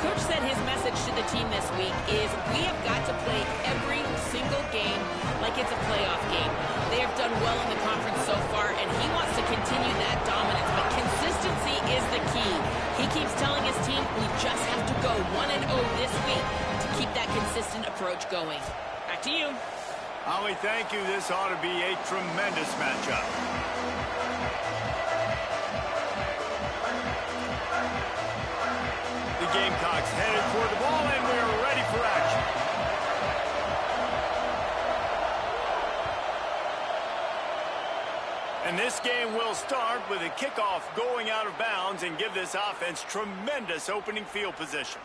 Coach said his message to the team this week is we have got to play every single game like it's a playoff game. They have done well in the conference so far, and he wants to continue that dominance, but consistency is the key. He keeps telling his team we just have to go 1-0 this week to keep that consistent approach going. Back to you. Holly, thank you. This ought to be a tremendous matchup. The Gamecocks headed toward the ball, and we're ready for action. And this game will start with a kickoff going out of bounds and give this offense tremendous opening field position.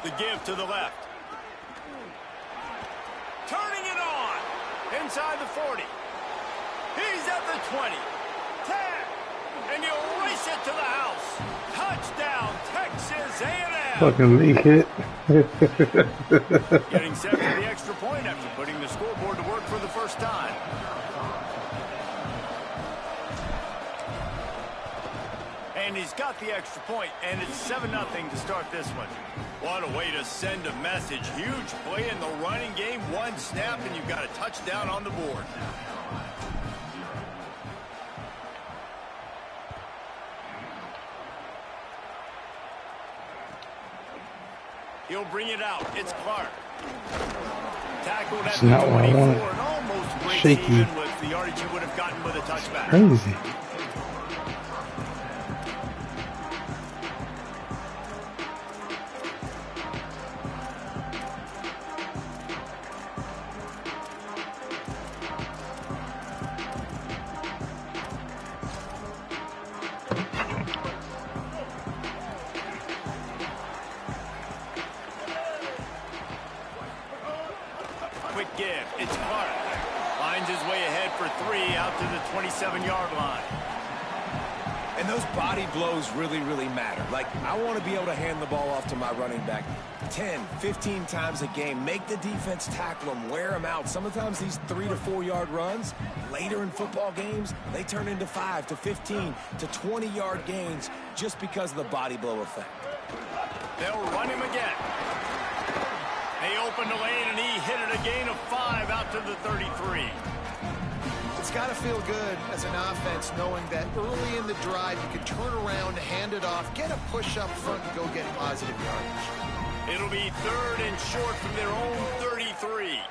The give to the left. Turning it on. Inside the 40. He's at the 20. 10. And he'll race it to the house. Touchdown, Texas A&M. Fucking make it. Getting set for the extra point after putting the scoreboard to work for the first time. And he's got the extra point, and it's 7-0 to start this one. What a way to send a message. Huge play in the running game. One snap, and you've got a touchdown on the board. He'll bring it out. It's Clark. Tackled at the 24 and almost breaks even with the yardage he would have gotten with a touchback. Crazy. Quick give. It's Clark. Finds his way ahead for 3 out to the 27-yard line. And those body blows really, really matter. Like, I want to be able to hand the ball off to my running back 10, 15 times a game. Make the defense tackle them, wear them out. Sometimes these 3 to 4 yard runs, later in football games, they turn into 5 to 15 to 20-yard gains just because of the body blow effect. They'll run him again. They opened the lane, and he hit it a gain of 5 out to the 33. It's got to feel good as an offense knowing that early in the drive you can turn around, hand it off, get a push up front, and go get positive yardage. It'll be 3rd and short from their own 33.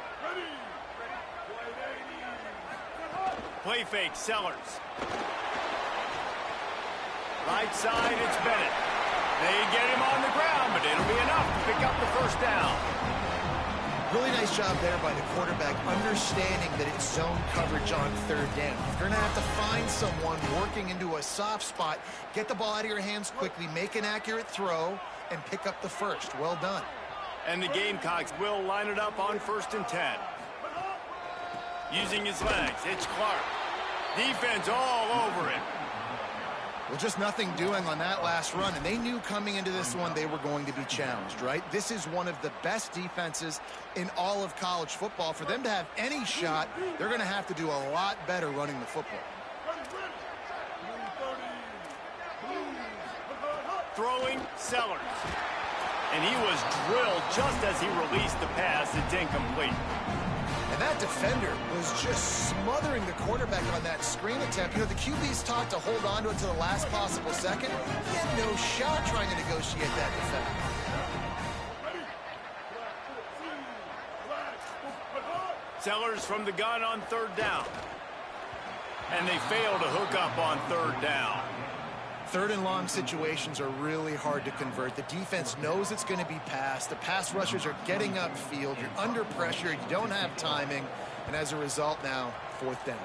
Play fake, Sellers. Right side, it's Bennett. They get him on the ground, but it'll be enough to pick up the first down. Really nice job there by the quarterback, understanding that it's zone coverage on 3rd down. If you're going to have to find someone working into a soft spot, get the ball out of your hands quickly, make an accurate throw, and pick up the first. Well done. And the Gamecocks will line it up on 1st and 10. Using his legs, it's Clark. Defense all over it. Well, just nothing doing on that last run, and they knew coming into this one they were going to be challenged, right? This is one of the best defenses in all of college football. For them to have any shot, they're going to have to do a lot better running the football. Throwing, Sellers. And he was drilled just as he released the pass. It's incomplete. And that defender was just smothering the quarterback on that screen attempt. You know, the QB's taught to hold on to it to the last possible second. He had no shot trying to negotiate that defender. Sellers from the gun on 3rd down. And they fail to hook up on 3rd down. 3rd and long situations are really hard to convert. The defense knows it's going to be passed. The pass rushers are getting upfield. You're under pressure. You don't have timing. And as a result now, 4th down.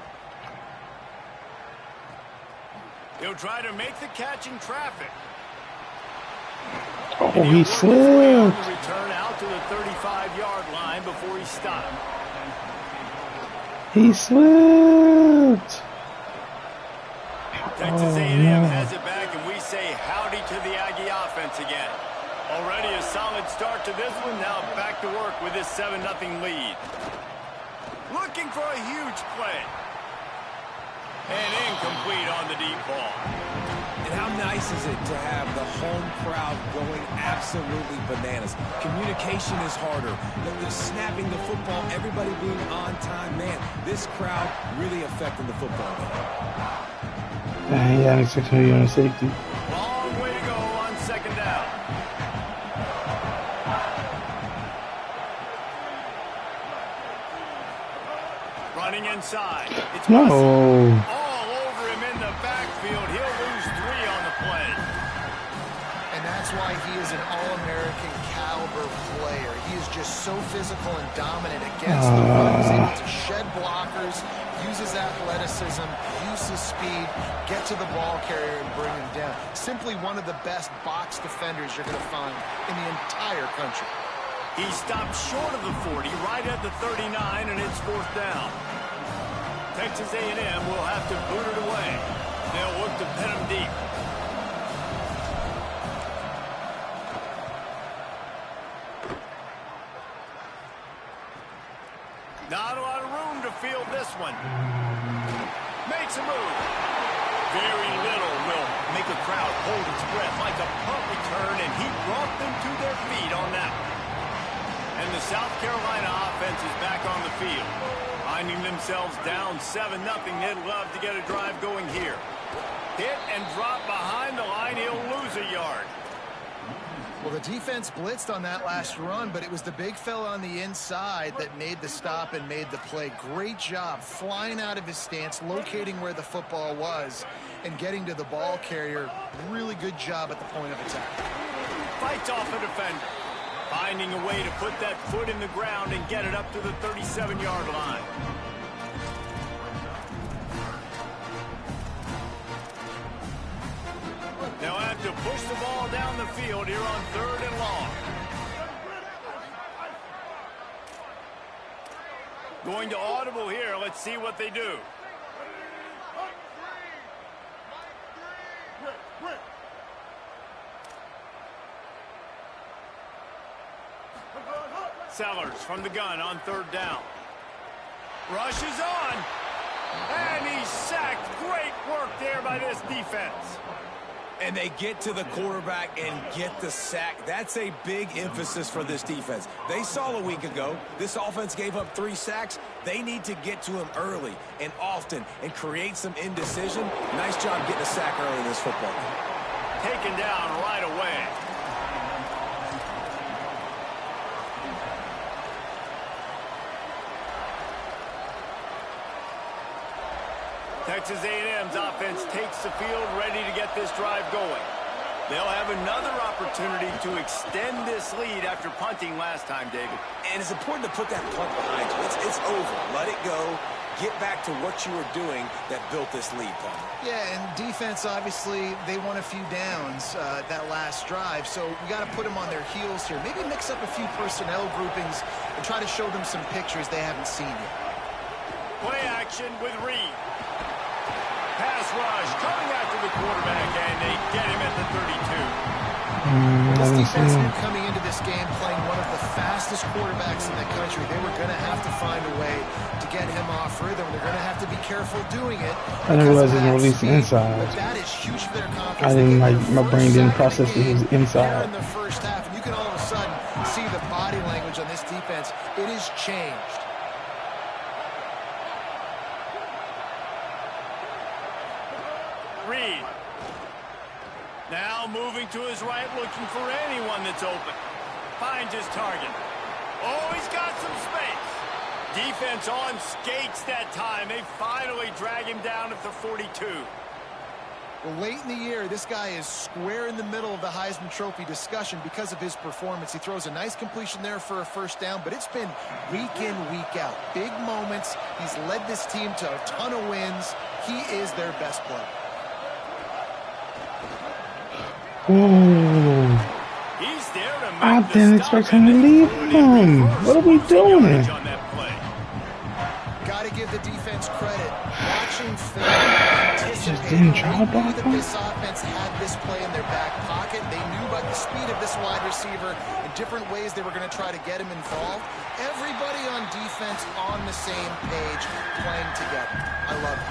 He'll try to make the catch in traffic. Oh, he slipped. Return out to the 35-yard line before he stopped. He slipped. Texas Oh, A&M no. has it back, and we say howdy to the Aggie offense again. Already a solid start to this one. Now back to work with this 7-0 lead. Looking for a huge play. And incomplete on the deep ball. And how nice is it to have the home crowd going absolutely bananas? Communication is harder. They're snapping the football, everybody being on time. Man, this crowd really affecting the football game. Yeah, I'm expecting you on a safety. Long way to go on second down. Running inside. It's No. all over him in the backfield. He'll lose 3 on the play. And that's why he is an All-American caliber player. He is just so physical and dominant against the run. He's able to shed blockers, use his athleticism, use his speed, get to the ball carrier and bring him down. Simply one of the best box defenders you're going to find in the entire country. He stopped short of the 40, right at the 39, and it's 4th down. Texas A&M will have to boot it away. They'll look to pin him deep. Not a lot of room to field this one. Makes a move. Very little will make a crowd hold its breath like a punt return, and he brought them to their feet on that one. And the South Carolina offense is back on the field. Finding themselves down 7-0, they'd love to get a drive going here. Hit and drop behind the line, he'll lose a yard. Well, the defense blitzed on that last run, but it was the big fella on the inside that made the stop and made the play. Great job flying out of his stance, locating where the football was, and getting to the ball carrier. Really good job at the point of attack. Fights off a defender. Finding a way to put that foot in the ground and get it up to the 37-yard line. They'll have to push the ball down the field here on 3rd and long. Going to audible here. Let's see what they do. Sellers from the gun on 3rd down. Rushes on. And he's sacked. Great work there by this defense. And they get to the quarterback and get the sack. That's a big emphasis for this defense. They saw a week ago, this offense gave up 3 sacks. They need to get to him early and often and create some indecision. Nice job getting a sack early in this football game. Taken down right away. Texas A&M's offense takes the field, ready to get this drive going. They'll have another opportunity to extend this lead after punting last time, David. And it's important to put that punt behind you. It's over. Let it go. Get back to what you were doing that built this lead, Paul. Yeah, and defense, obviously, they won a few downs that last drive, so we got to put them on their heels here. Maybe mix up a few personnel groupings and try to show them some pictures they haven't seen yet. Play action with Reed. Pass rush coming after the quarterback, and they get him at the 32. This defense knew coming into this game playing one of the fastest quarterbacks in the country. They were going to have to find a way to get him off rhythm. They're going to have to be careful doing it. I didn't realize it was released inside. But that is huge for their confidence. I didn't, my brain didn't process it was inside. In the first half, and you can all of a sudden see the body language on this defense. It has changed. Reed. Now moving to his right, looking for anyone that's open. Finds his target. Oh, he's got some space. Defense on skates that time. They finally drag him down at the 42. Well, late in the year, this guy is square in the middle of the Heisman Trophy discussion because of his performance. He throws a nice completion there for a first down, but it's been week in, week out. Big moments. He's led this team to a ton of wins. He is their best player. Oh, He's there to I make didn't the expect stop, him to and leave they him. reverse What are we doing? on that play. Got to give the defense credit. Watching film, just didn't try to They knew block that him? this offense had this play in their back pocket. They knew about the speed of this wide receiver in different ways they were going to try to get him involved. Everybody on defense on the same page, playing together. I love it.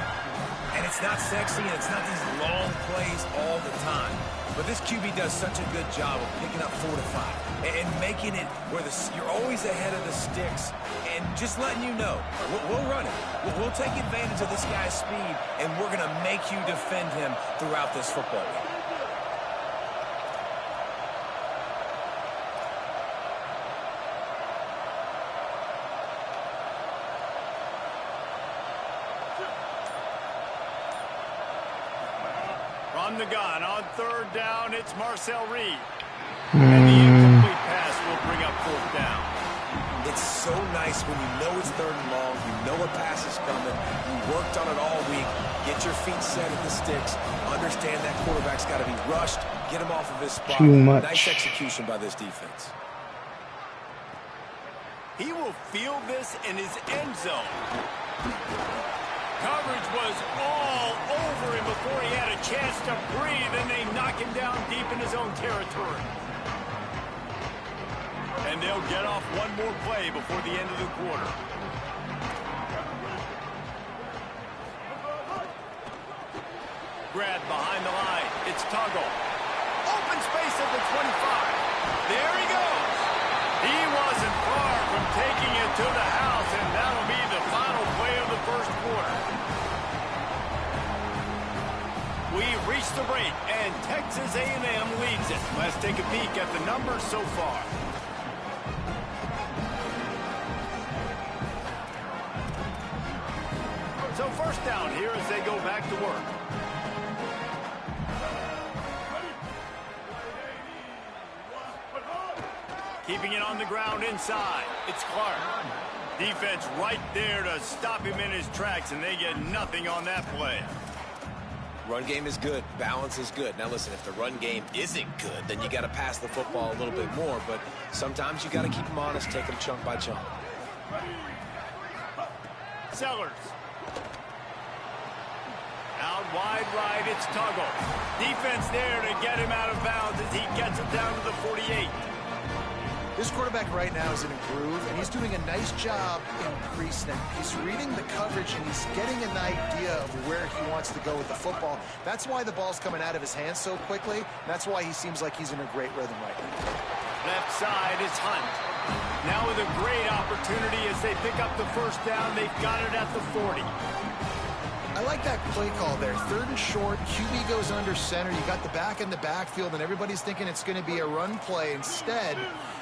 And it's not sexy, and it's not these long plays all the time. But this QB does such a good job of picking up 4 to 5 and making it where you're always ahead of the sticks and just letting you know, we'll run it. We'll take advantage of this guy's speed, and we're going to make you defend him throughout this football game. From the gun on 3rd down, it's Marcel Reed. And the incomplete pass will bring up 4th down. It's so nice when you know it's 3rd and long, you know a pass is coming, you worked on it all week, get your feet set at the sticks, understand that quarterback's got to be rushed, get him off of his spot. Too much. Nice execution by this defense. He will field this in his end zone. Coverage was all over him before he had a chance to breathe, and they knock him down deep in his own territory. And they'll get off one more play before the end of the quarter. Grab behind the line. It's Tuggle. Open space at the 25. There he goes. He wasn't far from taking it to the house, and that'll be the final play of the first quarter. We've reached the break, and Texas A&M leads it. Let's take a peek at the numbers so far. So first down here as they go back to work. Keeping it on the ground inside. It's Clark. Defense right there to stop him in his tracks, and they get nothing on that play. Run game is good. Balance is good. Now listen, if the run game isn't good, then you got to pass the football a little bit more. But sometimes you got to keep them honest, take them chunk by chunk. Sellers. Out wide right, it's Tuggle. Defense there to get him out of bounds as he gets it down to the 48. This quarterback right now is in a groove, and he's doing a nice job in pre-snap. He's reading the coverage, and he's getting an idea of where he wants to go with the football. That's why the ball's coming out of his hands so quickly. That's why he seems like he's in a great rhythm right now. Left side is Hunt. Now with a great opportunity as they pick up the first down. They've got it at the 40. I like that play call there. 3rd and short, QB goes under center. You got the back in the backfield, and everybody's thinking it's going to be a run play. Instead,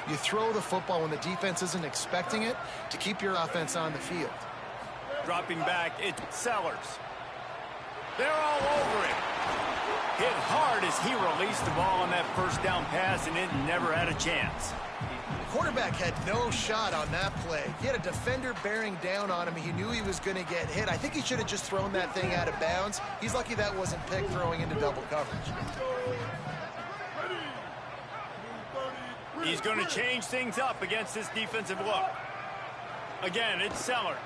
you throw the football when the defense isn't expecting it to keep your offense on the field. Dropping back, it's Sellers. They're all over him. Hit hard as he released the ball on that first down pass, and it never had a chance. The quarterback had no shot on that play. He had a defender bearing down on him. He knew he was going to get hit. I think he should have just thrown that thing out of bounds. He's lucky that wasn't picked throwing into double coverage. He's going to change things up against this defensive look. Again, it's Sellers.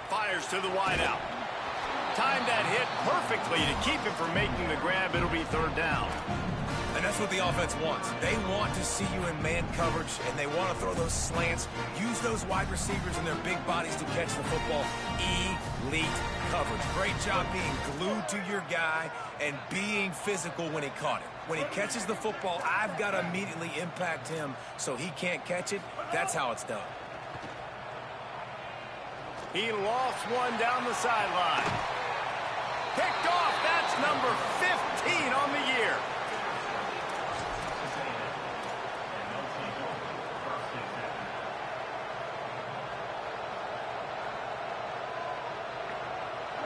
Fires to the wideout. Timed that hit perfectly to keep him from making the grab. It'll be 3rd down. And that's what the offense wants. They want to see you in man coverage, and they want to throw those slants, use those wide receivers and their big bodies to catch the football. Elite coverage. Great job being glued to your guy and being physical when he caught it. When he catches the football, I've got to immediately impact him so he can't catch it. That's how it's done. He lost one down the sideline. Picked off. That's number 15 on the year.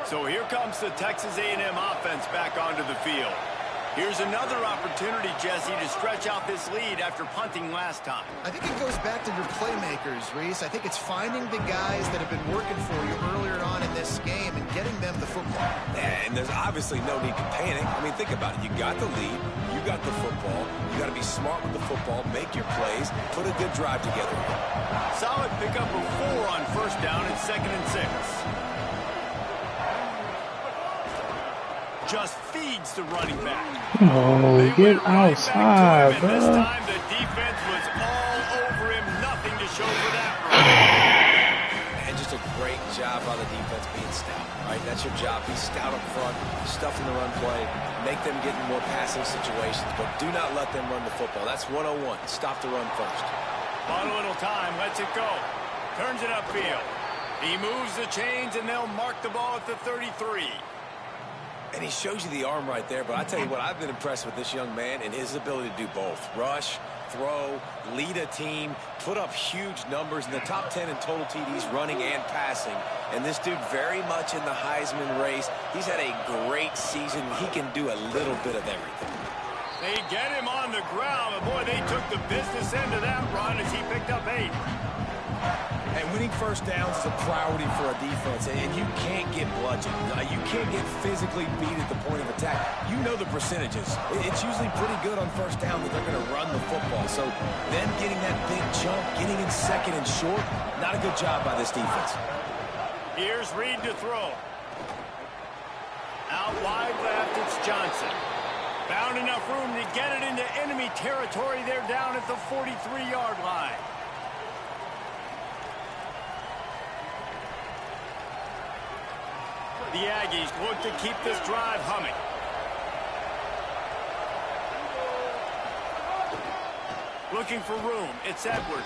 So here comes the Texas A&M offense back onto the field. Here's another opportunity, Jesse, to stretch out this lead after punting last time. I think it goes back to your playmakers, Reese. I think it's finding the guys that have been working for you earlier on in this game and getting them the football. And there's obviously no need to panic. I mean, think about it. You got the lead. You got the football. You got to be smart with the football, make your plays, put a good drive together. Solid pickup of 4 on first down. It's 2nd and 6. just feeds the running back. Oh, get outside, Back to him, and this bro. time the defense was all over him. Nothing to show for that run. And just a great job by the defense being stout, right? That's your job. Be stout up front, stuff in the run play, make them get in more passing situations, but do not let them run the football. That's 101. Stop the run first. On a little time, lets it go. Turns it upfield. He moves the chains, and they'll mark the ball at the 33. And he shows you the arm right there, but I tell you what, I've been impressed with this young man and his ability to do both. Rush, throw, lead a team, put up huge numbers in the top 10 in total TDs running and passing. And this dude very much in the Heisman race. He's had a great season. He can do a little bit of everything. They get him on the ground, but boy, they took the business end of that run as he picked up 8. And winning first downs is a priority for a defense, and you can't get bludgeoned. You can't get physically beat at the point of attack. You know the percentages. It's usually pretty good on first down that they're going to run the football. So them getting that big jump, getting in second and short, not a good job by this defense. Here's Reed to throw. Out wide left, it's Johnson. Found enough room to get it into enemy territory. They're down at the 43-yard line. The Aggies look to keep this drive humming. Looking for room. It's Edwards.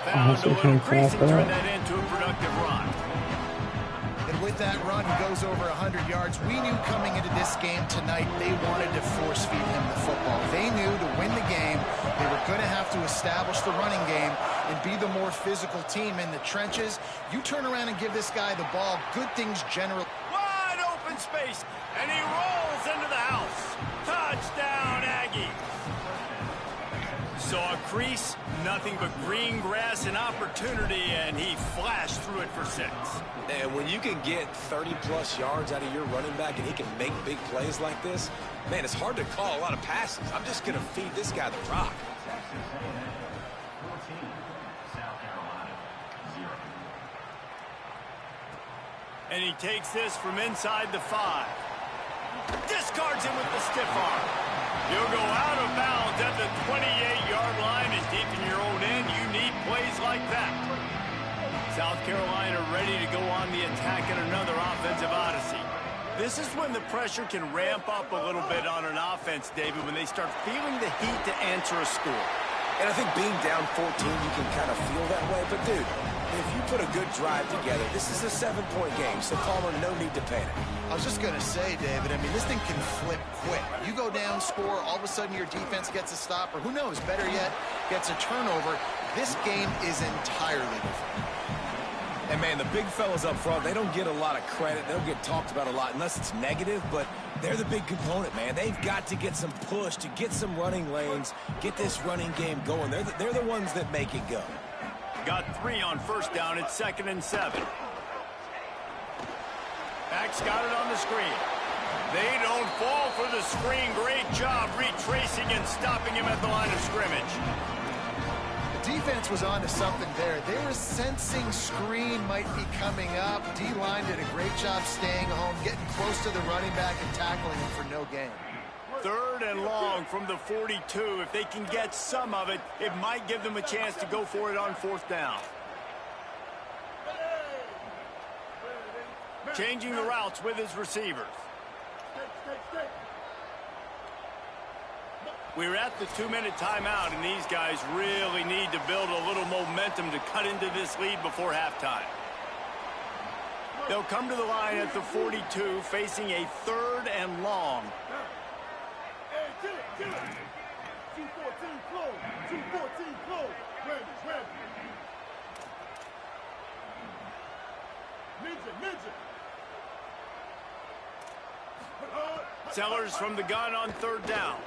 Found a little crease and turned that into a productive run. And with that run, he goes over 100 yards. We knew coming into this game tonight, they wanted to force feed him the football. They knew to win the game, they were going to have to establish the running game and be the more physical team in the trenches. You turn around and give this guy the ball, good things generally. Wide open space, and he rolls into the house. Touchdown, Aggies. Saw a crease, nothing but green grass and opportunity, and he flashed through it for 6. And when you can get 30-plus yards out of your running back and he can make big plays like this, man, it's hard to call a lot of passes. I'm just going to feed this guy the rock. And he takes this from inside the 5. Discards him with the stiff arm. You'll go out of bounds at the 28-yard line, and deep in your own end, you need plays like that. South Carolina ready to go on the attack in another offensive odyssey. This is when the pressure can ramp up a little bit on an offense, David, when they start feeling the heat to answer a score. And I think being down 14, you can kind of feel that way. But, dude, if you put a good drive together, this is a 7-point game, so Palmer, no need to panic. I was just going to say, David, I mean, this thing can flip quick. You go down, score, all of a sudden your defense gets a stop, or who knows, better yet, gets a turnover. This game is entirely different. And, man, the big fellas up front, they don't get a lot of credit. They don't get talked about a lot unless it's negative, but they're the big component, man. They've got to get some push, to get some running lanes, get this running game going. They're the ones that make it go. Got 3 on first down. It's 2nd and 7. Backs got it on the screen. They don't fall for the screen. Great job retracing and stopping him at the line of scrimmage. Defense was on to something there. They were sensing screen might be coming up. D-line did a great job staying home, getting close to the running back and tackling him for no gain. 3rd and long from the 42. If they can get some of it, it might give them a chance to go for it on 4th down. Changing the routes with his receivers. We're at the 2-minute timeout, and these guys really need to build a little momentum to cut into this lead before halftime. They'll come to the line at the 42, facing a 3rd and long. Sellers from the gun on 3rd down.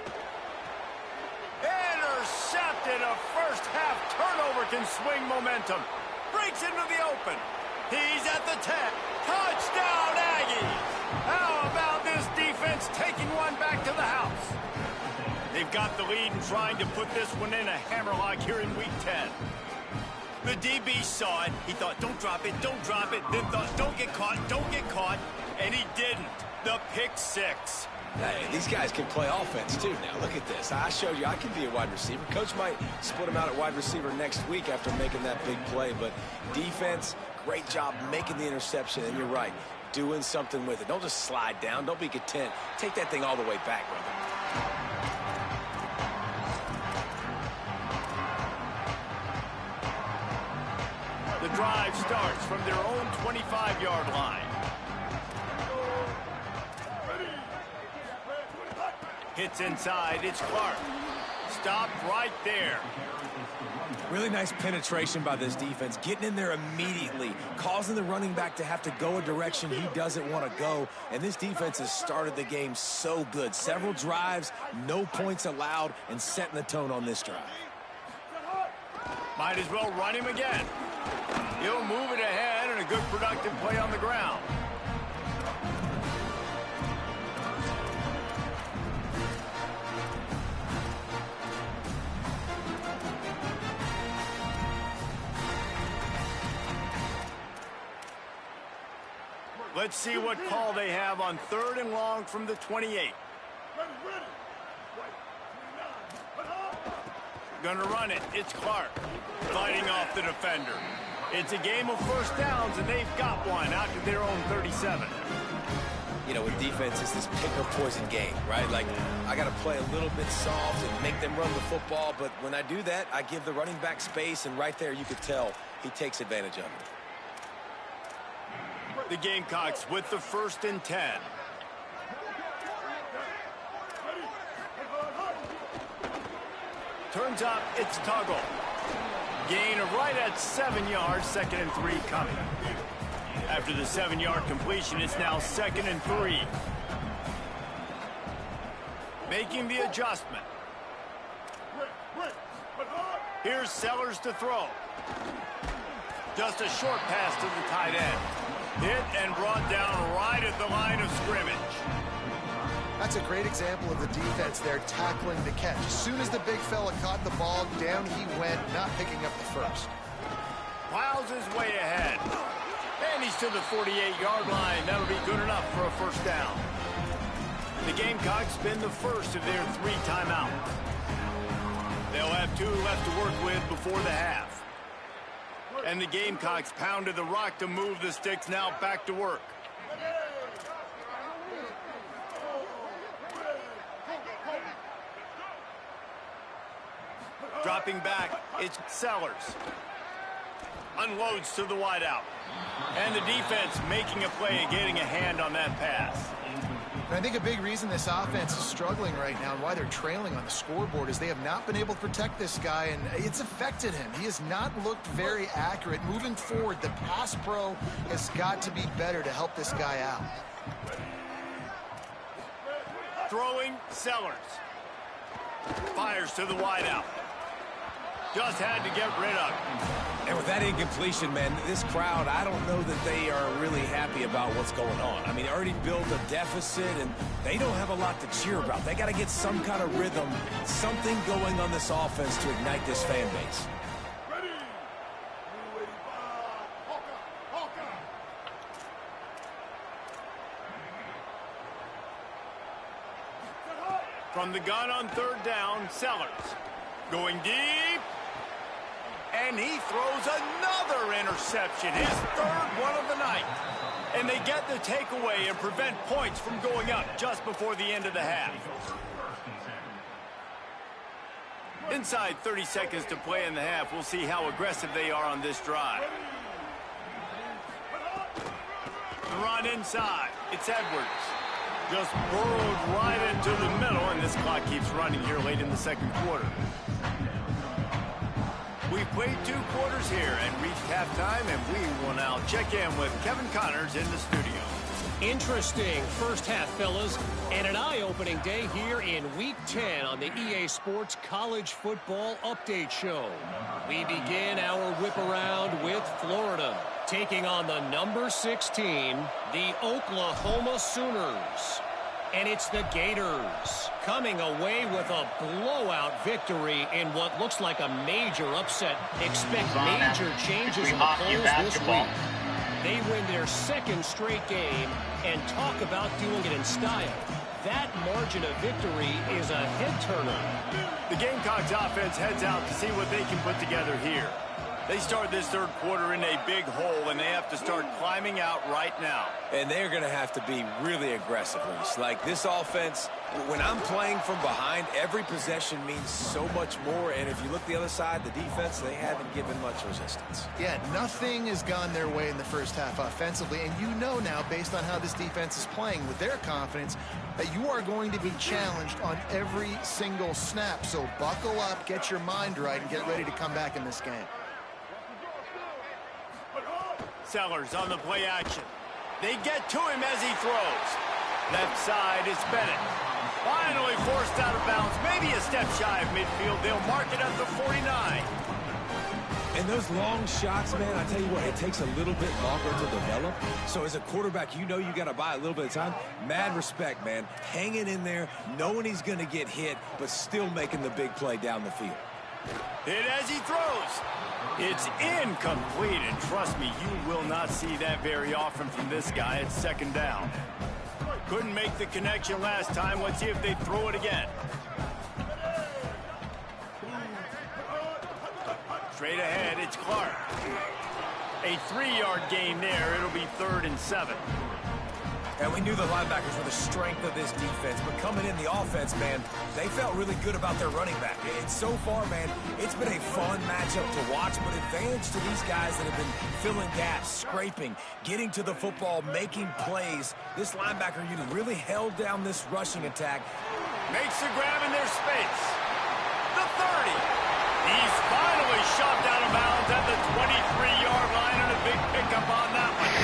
Intercepted. A first-half turnover can swing momentum. Breaks into the open. He's at the 10. Touchdown, Aggies. How about this defense taking one back to the house? They've got the lead and trying to put this one in a hammerlock here in Week 10. The DB saw it. He thought, don't drop it, don't drop it. Then thought, don't get caught, and he didn't. The pick six. Hey, these guys can play offense, too, now. Look at this. I showed you I can be a wide receiver. Coach might split him out at wide receiver next week after making that big play. But defense, great job making the interception. And you're right, doing something with it. Don't just slide down. Don't be content. Take that thing all the way back, brother. The drive starts from their own 25-yard line. Hits inside, it's Clark. Stopped right there. Really nice penetration by this defense. Getting in there immediately, causing the running back to have to go a direction he doesn't want to go. And this defense has started the game so good. Several drives, no points allowed, and setting the tone on this drive. Might as well run him again. He'll move it ahead and a good productive play on the ground. Let's see what call they have on 3rd and long from the 28. Gonna run it. It's Clark fighting off the defender. It's a game of first downs, and they've got one out to their own 37. You know, with defense, it's this pick or poison game, right? Like, I got to play a little bit soft and make them run the football, but when I do that, I give the running back space, and right there you could tell he takes advantage of it. The Gamecocks with the 1st and 10. Turns up, it's Tuggle. Gain of right at 7 yards, 2nd and 3 coming. After the 7-yard completion, it's now 2nd and 3. Making the adjustment. Here's Sellers to throw. Just a short pass to the tight end. Hit and brought down right at the line of scrimmage. That's a great example of the defense there tackling the catch. As soon as the big fella caught the ball, down he went, not picking up the first. Plows his way ahead. And he's to the 48-yard line. That'll be good enough for a first down. The Gamecocks spin the first of their 3 timeouts. They'll have 2 left to work with before the half. And the Gamecocks pounded the rock to move the sticks, now back to work. Dropping back, it's Sellers. Unloads to the wideout. And the defense making a play and getting a hand on that pass. And I think a big reason this offense is struggling right now and why they're trailing on the scoreboard is they have not been able to protect this guy, and it's affected him. He has not looked very accurate. Moving forward, the pass pro has got to be better to help this guy out. Throwing, Sellers. Fires to the wideout. Just had to get rid of it. And with that incompletion, man, this crowd, I don't know that they are really happy about what's going on. I mean, they already built a deficit, and they don't have a lot to cheer about. They got to get some kind of rhythm, something going on this offense to ignite this fan base. From the gun on 3rd down, Sellers. Going deep. And he throws another interception, his 3rd one of the night. And they get the takeaway and prevent points from going up just before the end of the half. Inside 30 seconds to play in the half. We'll see how aggressive they are on this drive. The run inside. It's Edwards. Just burrowed right into the middle, and this clock keeps running here late in the 2nd quarter. We've played 2 quarters here and reached halftime, and we will now check in with Kevin Connors in the studio. Interesting first half, fellas, and an eye-opening day here in Week 10 on the EA Sports College Football Update Show. We begin our whip around with Florida, taking on the number 16, the Oklahoma Sooners. And it's the Gators coming away with a blowout victory in what looks like a major upset. Expect major changes in the polls this week. They win their second straight game, and talk about doing it in style. That margin of victory is a head-turner. The Gamecocks offense heads out to see what they can put together here. They start this third quarter in a big hole, and they have to start climbing out right now. And they're going to have to be really aggressive, Reese. Like this offense, when I'm playing from behind, every possession means so much more. And if you look the other side, the defense, they haven't given much resistance. Yeah, nothing has gone their way in the first half offensively. And you know now, based on how this defense is playing with their confidence, that you are going to be challenged on every single snap. So buckle up, get your mind right, and get ready to come back in this game. Sellers on the play action. They get to him as he throws. Left side is Bennett. Finally forced out of bounds. Maybe a step shy of midfield. They'll mark it at the 49. And those long shots, man, I tell you what, it takes a little bit longer to develop. So as a quarterback, you know you got to buy a little bit of time. Mad respect, man. Hanging in there, knowing he's going to get hit, but still making the big play down the field. Hit as he throws. It's incomplete, and trust me, you will not see that very often from this guy. It's second down. Couldn't make the connection last time. Let's see if they throw it again. Straight ahead, it's Clark. A 3-yard gain there. It'll be 3rd and 7. And we knew the linebackers were the strength of this defense, but coming in the offense, man, they felt really good about their running back. And so far, man, it's been a fun matchup to watch, but advantage to these guys that have been filling gaps, scraping, getting to the football, making plays. This linebacker unit really held down this rushing attack. Makes the grab in their space. The 30. He's finally shoved out of bounds at the 23-yard line, and a big pickup on that one.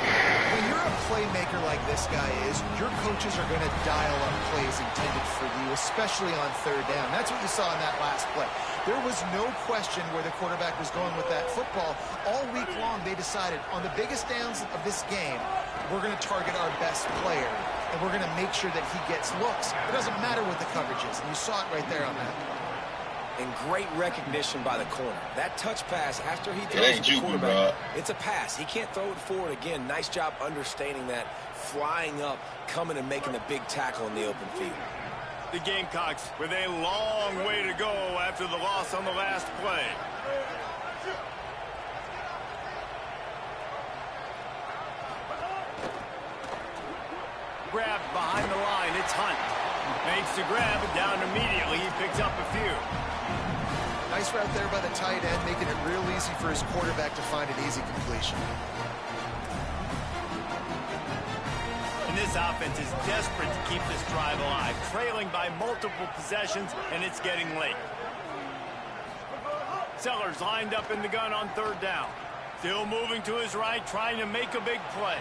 When you're a playmaker like this guy is, your coaches are going to dial up plays intended for you, especially on third down. That's what you saw in that last play. There was no question where the quarterback was going with that football. All week long, they decided on the biggest downs of this game, we're going to target our best player, and we're going to make sure that he gets looks. It doesn't matter what the coverage is, and you saw it right there on that play. And great recognition by the corner. That touch pass after he throws it to the quarterback, it's a pass. He can't throw it forward again. Nice job understanding that, flying up, coming and making the big tackle in the open field. The Gamecocks with a long way to go after the loss on the last play. Grab behind the line. It's Hunt. Makes the grab and down immediately. He picks up a few. Nice route there by the tight end, making it real easy for his quarterback to find an easy completion. And this offense is desperate to keep this drive alive, trailing by multiple possessions, and it's getting late. Sellers lined up in the gun on third down. Still moving to his right, trying to make a big play.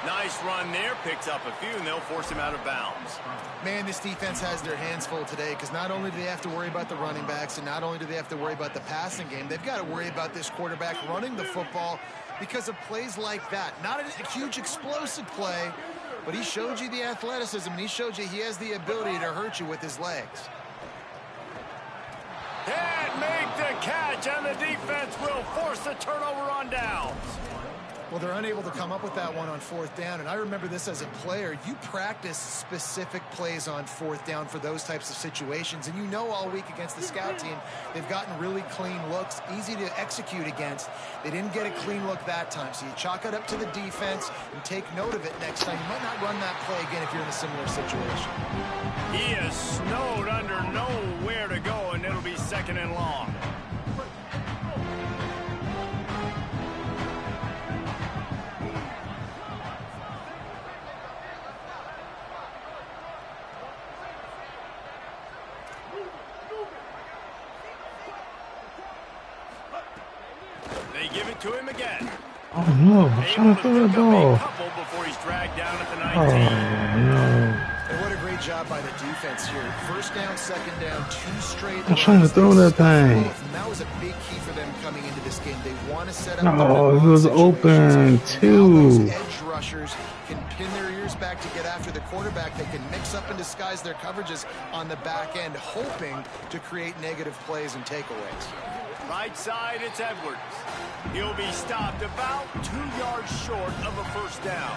Nice run there, picks up a few, and they'll force him out of bounds. Man, this defense has their hands full today because not only do they have to worry about the running backs and not only do they have to worry about the passing game, they've got to worry about this quarterback running the football because of plays like that. Not a huge explosive play, but he showed you the athleticism, and he showed you he has the ability to hurt you with his legs. Can't make the catch, and the defense will force the turnover on downs. Well, they're unable to come up with that one on fourth down, and I remember this as a player. You practice specific plays on fourth down for those types of situations, and you know all week against the scout team, they've gotten really clean looks, easy to execute against. They didn't get a clean look that time, so you chalk it up to the defense and take note of it next time. You might not run that play again if you're in a similar situation. He is snowed under, nowhere to go, and it'll be second and long. They give it to him again. Oh no, I'm trying to throw the ball. Before he's dragged down at the 19. Oh no. And what a great job by the defense here. First down, second down, 2 straight. I'm trying to throw that thing. And that was a big key for them coming into this game. They want to set up. No, it was open too. Edge rushers can pin their ears back to get after the quarterback. They can mix up and disguise their coverages on the back end, hoping to create negative plays and takeaways. Right side, it's Edwards. He'll be stopped about 2 yards short of a first down.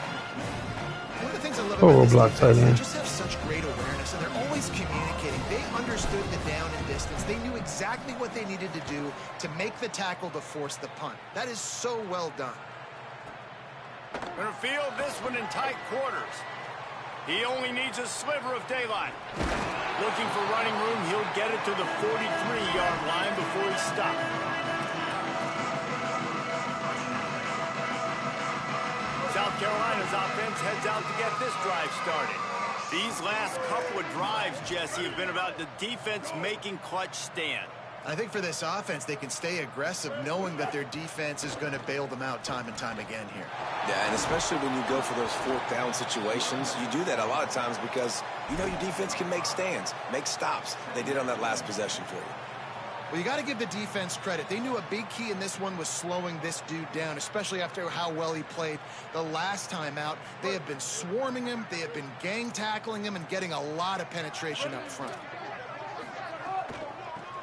One of the things I love about this block defense, tight they end. just have such great awareness, and they're always communicating. They understood the down and distance. They knew exactly what they needed to do to make the tackle to force the punt. That is so well done. Gonna field this one in tight quarters. He only needs a sliver of daylight. Looking for running room, he'll get it to the 43-yard line before he stops. South Carolina's offense heads out to get this drive started. These last couple of drives, Jesse, have been about the defense making clutch stand. I think for this offense, they can stay aggressive knowing that their defense is going to bail them out time and time again here. Yeah, and especially when you go for those fourth down situations, you do that a lot of times because you know your defense can make stands, make stops. They did on that last possession for you. Well, you got to give the defense credit. They knew a big key in this one was slowing this dude down, especially after how well he played the last time out. They have been swarming him, they have been gang tackling him, and getting a lot of penetration up front.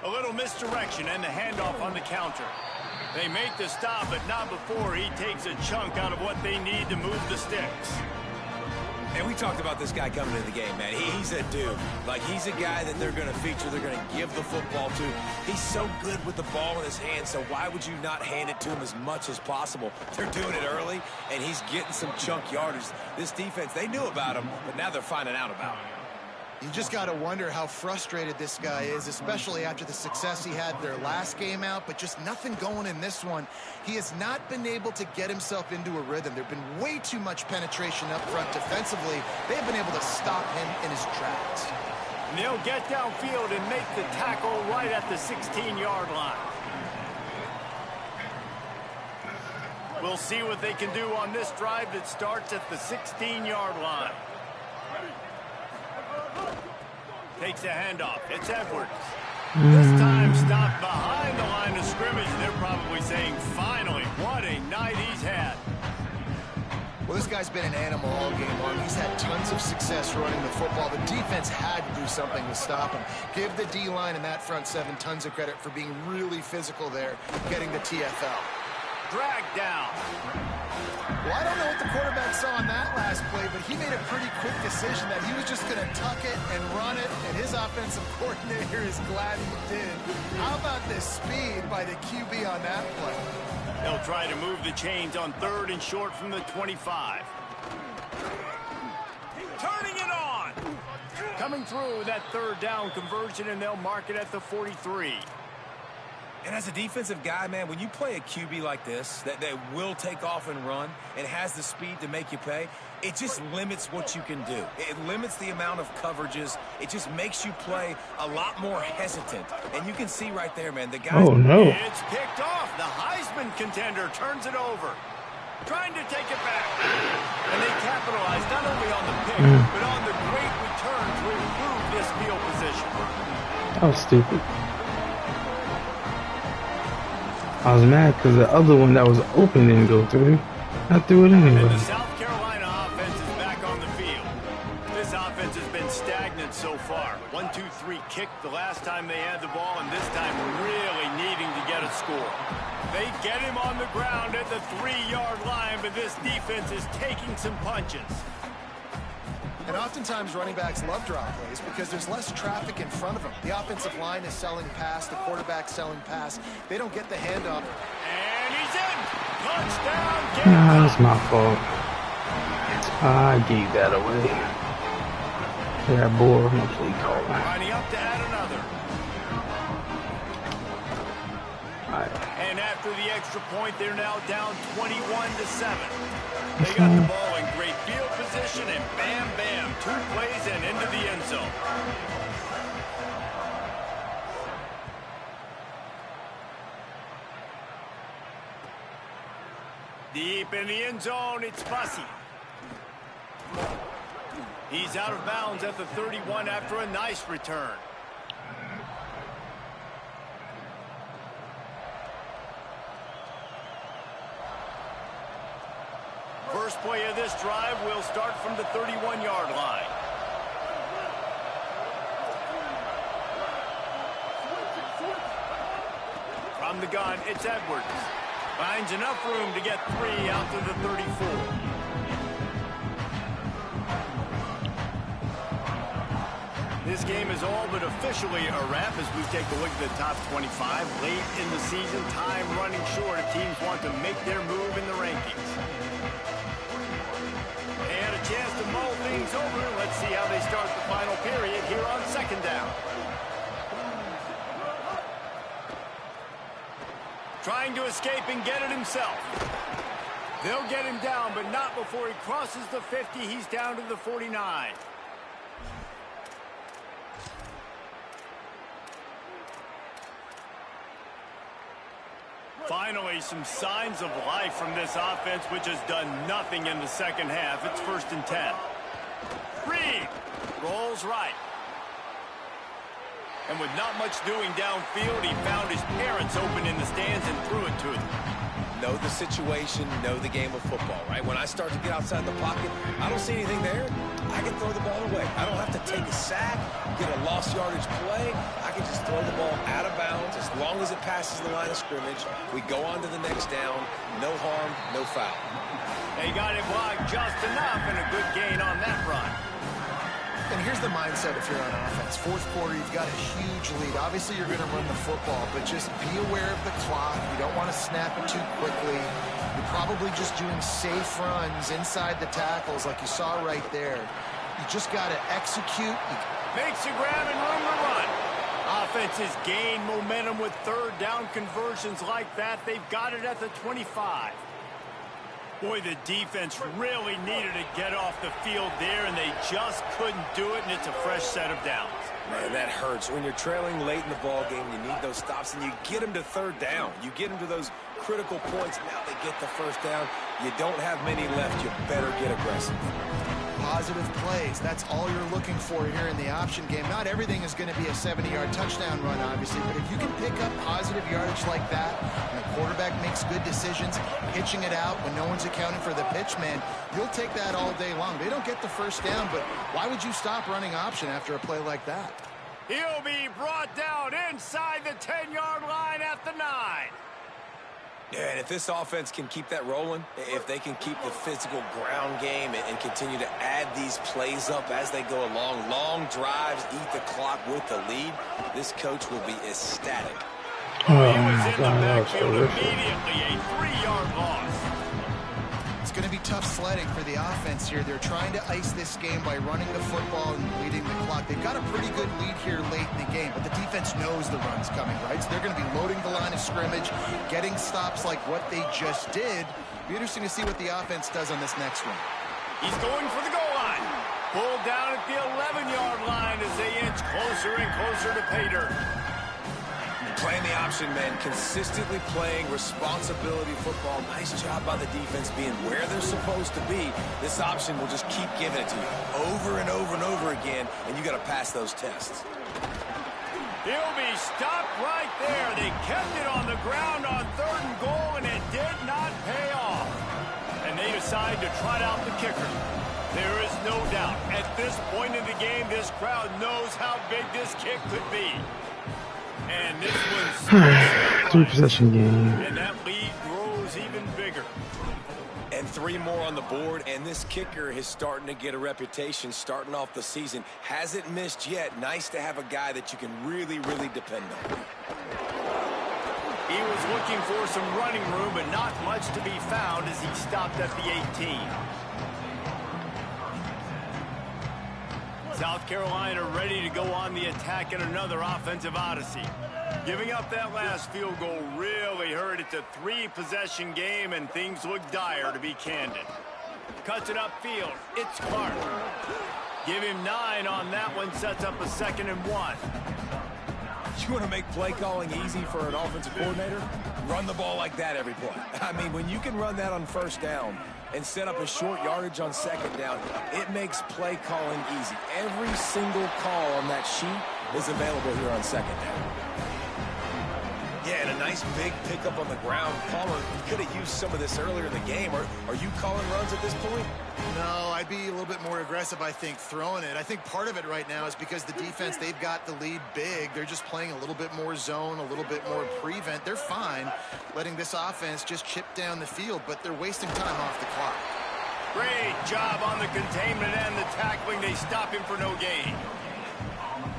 A little misdirection and the handoff on the counter. They make the stop, but not before he takes a chunk out of what they need to move the sticks. And we talked about this guy coming into the game, man. He's a dude. Like, he's a guy that they're going to feature, they're going to give the football to. He's so good with the ball in his hand, so why would you not hand it to him as much as possible? They're doing it early, and he's getting some chunk yardage. This defense, they knew about him, but now they're finding out about him. You just got to wonder how frustrated this guy is, especially after the success he had their last game out, but just nothing going in this one. He has not been able to get himself into a rhythm. There's been way too much penetration up front defensively. They have been able to stop him in his tracks. And they'll get downfield and make the tackle right at the 16-yard line. We'll see what they can do on this drive that starts at the 16-yard line. Takes a handoff. It's Edwards. This time stopped behind the line of scrimmage. They're probably saying, finally, what a night he's had. Well, this guy's been an animal all game long. He's had tons of success running the football. The defense had to do something to stop him. Give the D-line and that front seven tons of credit for being really physical there, getting the TFL. Dragged down. Well, I don't know what the quarterback saw on that last play, but he made a pretty quick decision that he was just going to tuck it and run it, and his offensive coordinator is glad he did. How about the speed by the QB on that play? They'll try to move the chains on 3rd and short from the 25. Turning it on. Coming through that 3rd down conversion, and they'll mark it at the 43. And as a defensive guy, man, when you play a QB like this, that will take off and run and has the speed to make you pay, it just limits what you can do. It limits the amount of coverages. It just makes you play a lot more hesitant. And you can see right there, man, the guy... Oh, no. It's picked off. The Heisman contender turns it over. Trying to take it back. And they capitalize not only on the pick, but on the great return to improve this field position. That was stupid. I was mad because the other one that was open didn't go through. I threw it And anyway. the South Carolina offense is back on the field. This offense has been stagnant so far. 1-2-3 kick the last time they had the ball, and this time really needing to get a score. They get him on the ground at the 3-yard line, but this defense is taking some punches. And oftentimes running backs love draw plays because there's less traffic in front of them. The offensive line is selling pass, the quarterback's selling pass. They don't get the handoff. And he's in! Touchdown! Nah, that's my fault. I gave that away. Yeah, boy, my play call. Lining up to add another. And after the extra point, they're now down 21-7. They got the ball in great field position, and bam, bam, 2 plays and into the end zone. Deep in the end zone, it's Bussey. He's out of bounds at the 31 after a nice return. First play of this drive will start from the 31-yard line. From the gun, it's Edwards. Finds enough room to get 3 out to the 34. This game is all but officially a wrap as we take a look at the top 25. Late in the season, time running short if teams want to make their move in the rankings. They had a chance to mull things over. Let's see how they start the final period here on second down. Trying to escape and get it himself. They'll get him down, but not before he crosses the 50. He's down to the 49. Finally, some signs of life from this offense, which has done nothing in the second half. It's 1st and 10. Reed rolls right. And with not much doing downfield, he found his parents open in the stands and threw it to them. Know the situation, know the game of football, right? When I start to get outside the pocket, I don't see anything there. I can throw the ball away. I don't have to take a sack, get a lost yardage play. I can just throw the ball out of bounds as long as it passes the line of scrimmage. We go on to the next down. No harm, no foul. They got it blocked just enough and a good gain on that run. And here's the mindset if you're on offense. Fourth quarter, you've got a huge lead. Obviously, you're going to run the football, but just be aware of the clock. You don't want to snap it too quickly. You're probably just doing safe runs inside the tackles like you saw right there. You just got to execute. Makes a grab and room to run. Offenses gain momentum with third down conversions like that. They've got it at the 25. Boy, the defense really needed to get off the field there, and they just couldn't do it, and it's a fresh set of downs. Man, that hurts. When you're trailing late in the ball game, you need those stops, and you get them to third down. You get them to those critical points. Now they get the first down. You don't have many left. You better get aggressive. Positive plays. That's all you're looking for here in the option game. Not everything is going to be a 70-yard touchdown run, obviously, but if you can pick up positive yardage like that, and the quarterback makes good decisions, pitching it out when no one's accounting for the pitch, man, you'll take that all day long. They don't get the first down, but why would you stop running option after a play like that? He'll be brought down inside the 10-yard line at the 9. Yeah, and if this offense can keep that rolling, if they can keep the physical ground game and continue to add these plays up as they go along, long drives, eat the clock with the lead, this coach will be ecstatic. He was in the backfield immediately, a 3-yard loss. It's going to be tough sledding for the offense here. They're trying to ice this game by running the football and leading the clock. They've got a pretty good lead here late in the game, but the defense knows the run's coming, right? So they're going to be loading the line of scrimmage, getting stops like what they just did. Be interesting to see what the offense does on this next one. He's going for the goal line. Pulled down at the 11-yard line as they inch closer and closer to pay dirt. Playing the option, man, consistently playing responsibility football. Nice job by the defense being where they're supposed to be. This option will just keep giving it to you over and over and over again, and you got to pass those tests. He'll be stopped right there. They kept it on the ground on 3rd and goal, and it did not pay off. And they decide to trot out the kicker. There is no doubt, at this point in the game, this crowd knows how big this kick could be. And this one's 3-possession game. And that lead grows even bigger. And 3 more on the board, and this kicker is starting to get a reputation starting off the season. Hasn't missed yet. Nice to have a guy that you can really, really depend on. He was looking for some running room, but not much to be found as he stopped at the 18. South Carolina ready to go on the attack in another offensive odyssey. Giving up that last field goal really hurt. It's a 3-possession game, and things look dire, to be candid. Cuts it upfield. It's Clark. Give him 9 on that one. Sets up a 2nd and 1. You want to make play calling easy for an offensive coordinator? Run the ball like that every play. I mean, when you can run that on 1st down and set up a short yardage on 2nd down, it makes play calling easy. Every single call on that sheet is available here on 2nd down. Yeah, and a Nice big pickup on the ground. Palmer could have used some of this earlier in the game. Are you calling runs at this point? No, I'd be a little bit more aggressive, I think, throwing it. I think part of it right now is because the defense, they've got the lead big. They're just playing a little bit more zone, a little bit more prevent. They're fine letting this offense just chip down the field, but they're wasting time off the clock. Great job on the containment and the tackling. They stop him for no gain.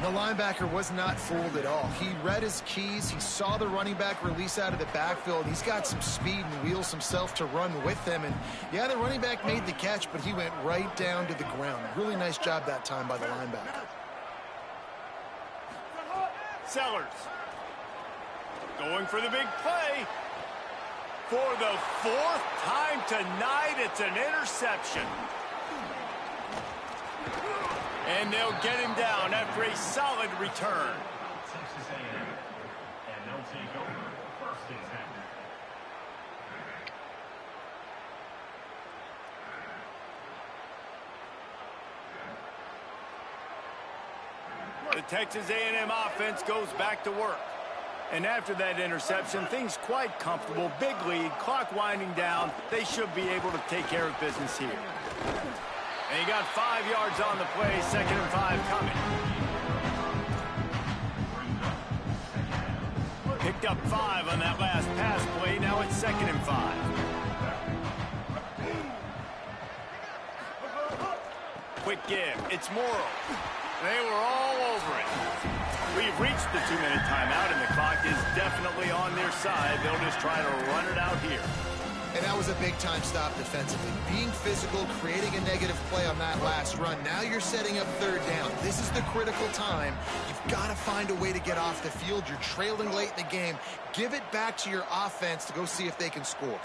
The linebacker was not fooled at all. He read his keys. He saw the running back release out of the backfield. He's got some speed and wheels himself to run with them. And, yeah, the running back made the catch, but he went right down to the ground. Really nice job that time by the linebacker. Sellers going for the big play. For the fourth time tonight, it's an interception. And they'll get him down after a solid return. The Texas A&M offense goes back to work. And after that interception, things quite comfortable. Big lead, clock winding down. They should be able to take care of business here. And he got 5 yards on the play, 2nd and 5 coming. Picked up 5 on that last pass play. Now it's 2nd and 5. Quick give. It's Morrow. They were all over it. We've reached the 2-minute timeout, and the clock is definitely on their side. They'll just try to run it out here. And that was a big-time stop defensively. Being physical, creating a negative play on that last run. Now you're setting up 3rd down. This is the critical time. You've got to find a way to get off the field. You're trailing late in the game. Give it back to your offense to go see if they can score.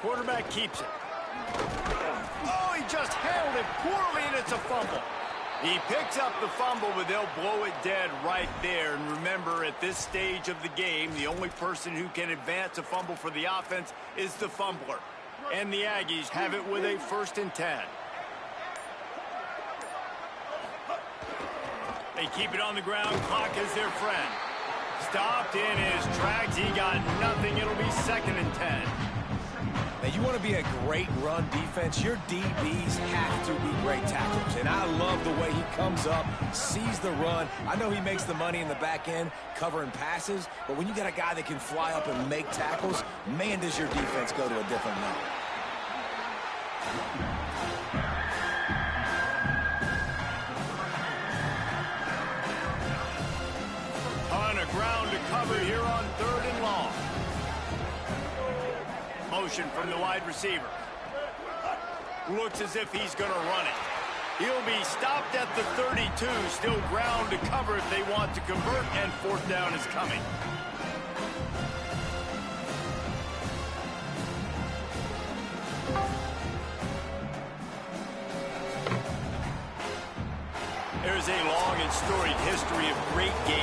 Quarterback keeps it. Oh, he just handled it poorly, and it's a fumble. He picks up the fumble, but they'll blow it dead right there. And remember, at this stage of the game, the only person who can advance a fumble for the offense is the fumbler. And the Aggies have it with a 1st and 10. They keep it on the ground. Clock is their friend. Stopped in his tracks. He got nothing. It'll be 2nd and 10. Now, you want to be a great run defense, your DBs have to be great tacklers. And I love the way he comes up, sees the run. I know he makes the money in the back end covering passes, but when you got a guy that can fly up and make tackles, man, does your defense go to a different level. On a ground to cover here on 3rd and long. Motion from the wide receiver. Looks as if he's going to run it. He'll be stopped at the 32. Still ground to cover if they want to convert, and 4th down is coming. There's a long and storied history of great games.